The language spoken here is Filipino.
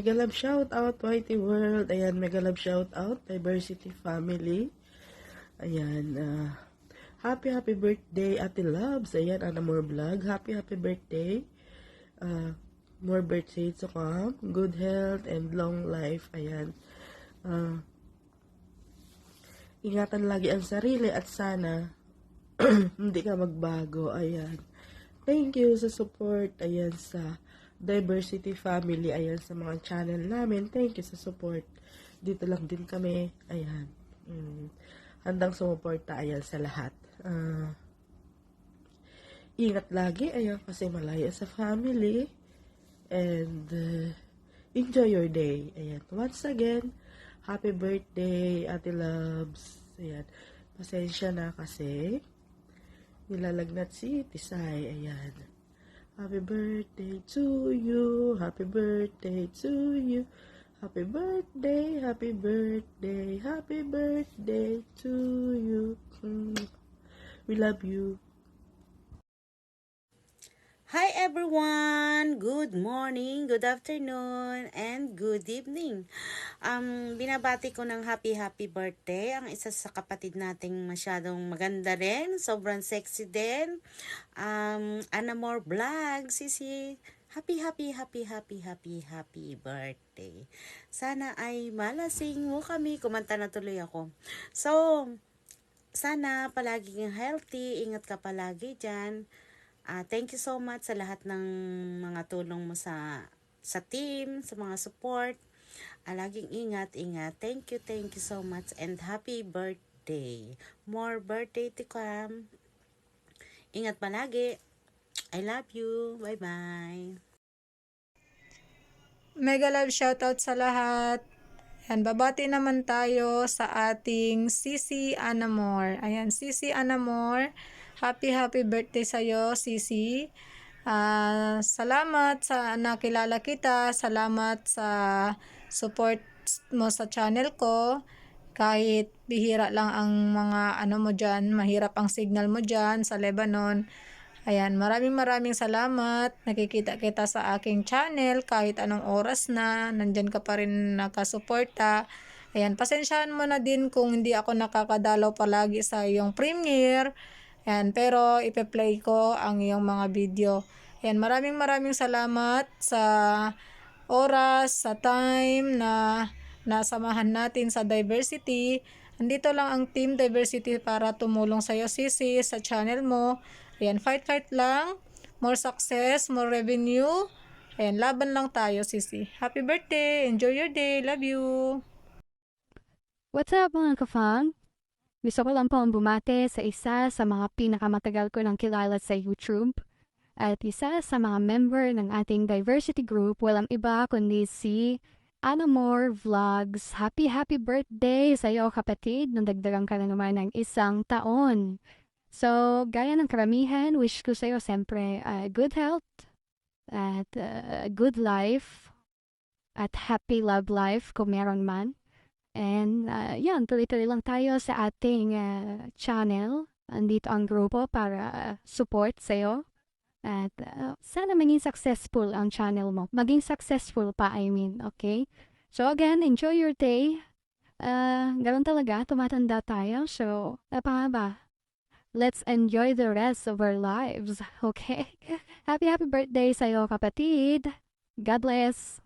mega love shout out, Whitey World. Ayan, mega love shout out, Diversity Family. Ayan, happy birthday, Ate Loves. Ayan, Anamore Vlog. Happy birthday. More birthdays to come. Good health and long life. Ayan. Ingatan lagi ang sarili at sana hindi ka magbago. Ayan. Thank you sa support. Ayan, sa Diversity Family. Ayan, sa mga channel namin. Thank you sa support. Dito lang din kami. Ayan. Handang sumuporta. Ayan, sa lahat. Ingat lagi. Ayan, kasi malayo sa family. And enjoy your day. Ayan. Once again, happy birthday, Ate Loves. Ayan. Pasensya na kasi nilalagnat si Tisay. Ayan. Happy birthday to you. Happy birthday to you. Happy birthday, happy birthday, happy birthday to you. We love you. Hi everyone! Good morning, good afternoon, and good evening. Binabati ko ng happy birthday ang isa sa kapatid nating masyadong maganda rin, sobrang sexy din. Anamore Vlog, Sisi. Happy birthday. Sana ay malasing mo kami. Kumanta na tuloy ako. So, sana palaging healthy. Ingat ka palagi dyan. Thank you so much sa lahat ng mga tulong mo sa team, sa mga support. Laging ingat. Thank you so much and happy birthday. More birthday to come. Ingat palagi. I love you. Bye-bye. Mega love shoutout sa lahat. Ayan, babati naman tayo sa ating Sisi Anamore. Ayan, Sisi Anamore. Happy birthday sa'yo, Sisi. Salamat sa nakilala kita. Salamat sa support mo sa channel ko. Kahit bihira lang ang mga mo dyan, mahirap ang signal mo dyan sa Lebanon. Ayan, maraming salamat. Nakikita kita sa aking channel kahit anong oras na. Nandyan ka pa rin nakasuporta. Ayan, pasensyahan mo na din kung hindi ako nakakadalaw palagi sa iyong premiere. Ayan, pero ipe-play ko ang iyong mga video. Ayan, maraming salamat sa oras, sa time na nasamahan natin sa diversity. Andito lang ang Team Diversity para tumulong sa iyo, Sisi, sa channel mo. Ayan, fight lang. More success, more revenue. Ayan, laban lang tayo, Sisi. Happy birthday! Enjoy your day! Love you! What's up mga kafang? Gusto ko lang pong bumate sa isa sa mga pinakamatagal ko ng kilala sa YouTube at isa sa mga member ng ating diversity group, walang iba kundi si Anamore Vlogs. Happy birthday sa iyo kapatid, nandagdagan ka na naman ng 1 taon. So, gaya ng karamihan, wish ko sa iyo siyempre good health at good life at happy love life kung meron man. And yan, tuloy-tuloy lang tayo sa ating channel. Andito ang grupo para support sa'yo. At sana maging successful ang channel mo. Maging successful pa, I mean, okay? So again, enjoy your day. Ganun talaga, tumatanda tayo. So, pa ba? Let's enjoy the rest of our lives, okay? Happy birthday sa'yo, kapatid. God bless.